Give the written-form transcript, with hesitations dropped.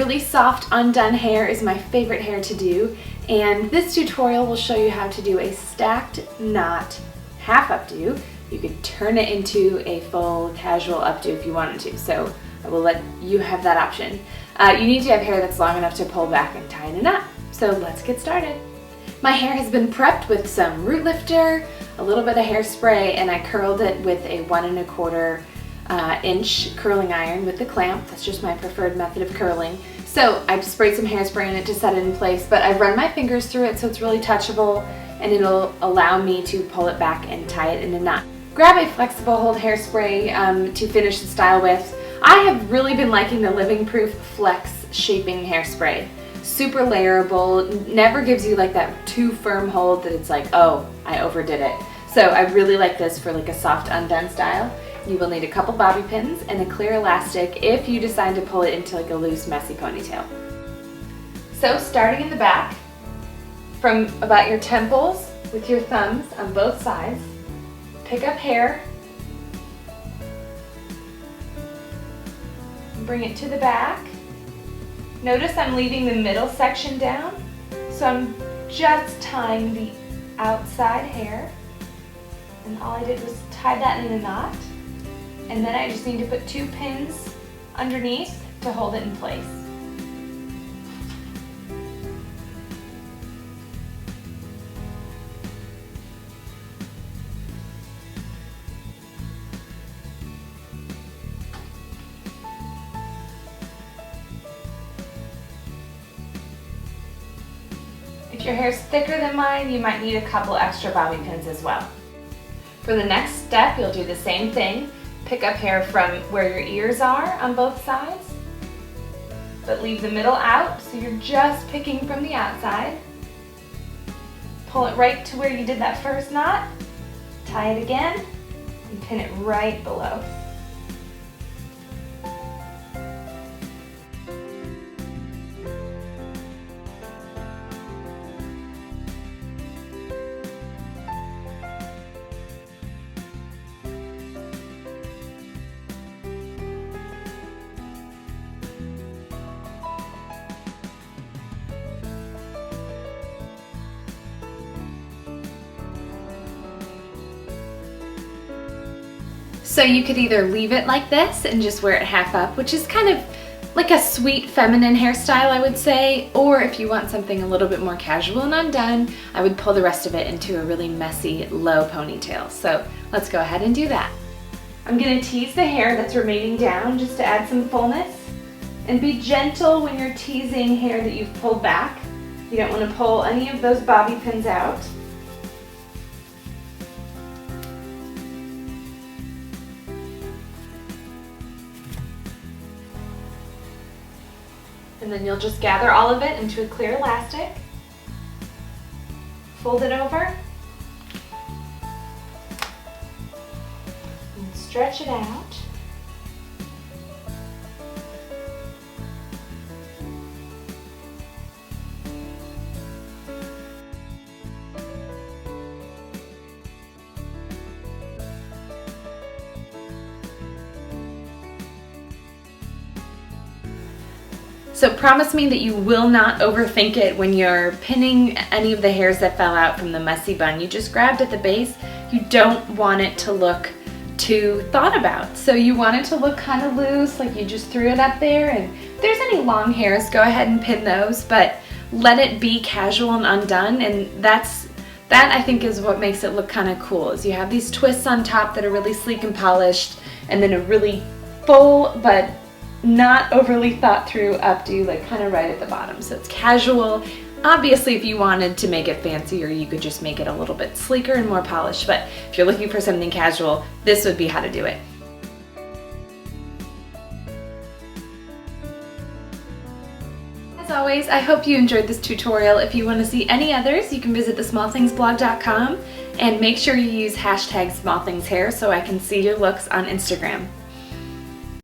really soft undone hair is my favorite hair to do, and this tutorial will show you how to do a stacked knot half updo. You could turn it into a full casual updo if you wanted to, so I will let you have that option. You need to have hair that's long enough to pull back and tie in a knot, so let's get started. My hair has been prepped with some root lifter, a little bit of hairspray, and I curled it with a 1 1/4 inch curling iron with the clamp. That's just my preferred method of curling. So I've sprayed some hairspray in it to set it in place, but I've run my fingers through it so it's really touchable, and it'll allow me to pull it back and tie it in a knot. Grab a flexible hold hairspray to finish the style with. I have really been liking the Living Proof Flex Shaping Hairspray. Super layerable, never gives you like that too firm hold that it's like, oh, I overdid it. So I really like this for like a soft undone style. You will need a couple bobby pins and a clear elastic if you decide to pull it into like a loose, messy ponytail. So starting in the back, from about your temples with your thumbs on both sides, pick up hair, bring it to the back. Notice I'm leaving the middle section down, so I'm just tying the outside hair, and all I did was tie that in a knot, and then I just need to put 2 pins underneath to hold it in place. If your hair's thicker than mine, you might need a couple extra bobby pins as well. For the next step, you'll do the same thing. Pick up hair from where your ears are on both sides, but leave the middle out, so you're just picking from the outside. Pull it right to where you did that first knot, tie it again, and pin it right below. So you could either leave it like this and just wear it half up, which is kind of like a sweet feminine hairstyle, I would say, or if you want something a little bit more casual and undone, I would pull the rest of it into a really messy low ponytail. So let's go ahead and do that. I'm going to tease the hair that's remaining down just to add some fullness, and be gentle when you're teasing hair that you've pulled back. You don't want to pull any of those bobby pins out. And then you'll just gather all of it into a clear elastic, fold it over, and stretch it out. So promise me that you will not overthink it when you're pinning any of the hairs that fell out from the messy bun. You just grabbed at the base. You don't want it to look too thought about. So you want it to look kind of loose, like you just threw it up there, and if there's any long hairs, go ahead and pin those, but let it be casual and undone, and that I think is what makes it look kind of cool, is you have these twists on top that are really sleek and polished, and then a really full but not overly thought through updo, like kind of right at the bottom. So it's casual. Obviously, if you wanted to make it fancier, you could just make it a little bit sleeker and more polished, but if you're looking for something casual, this would be how to do it. As always, I hope you enjoyed this tutorial. If you want to see any others, you can visit thesmallthingsblog.com, and make sure you use hashtag smallthingshair so I can see your looks on Instagram.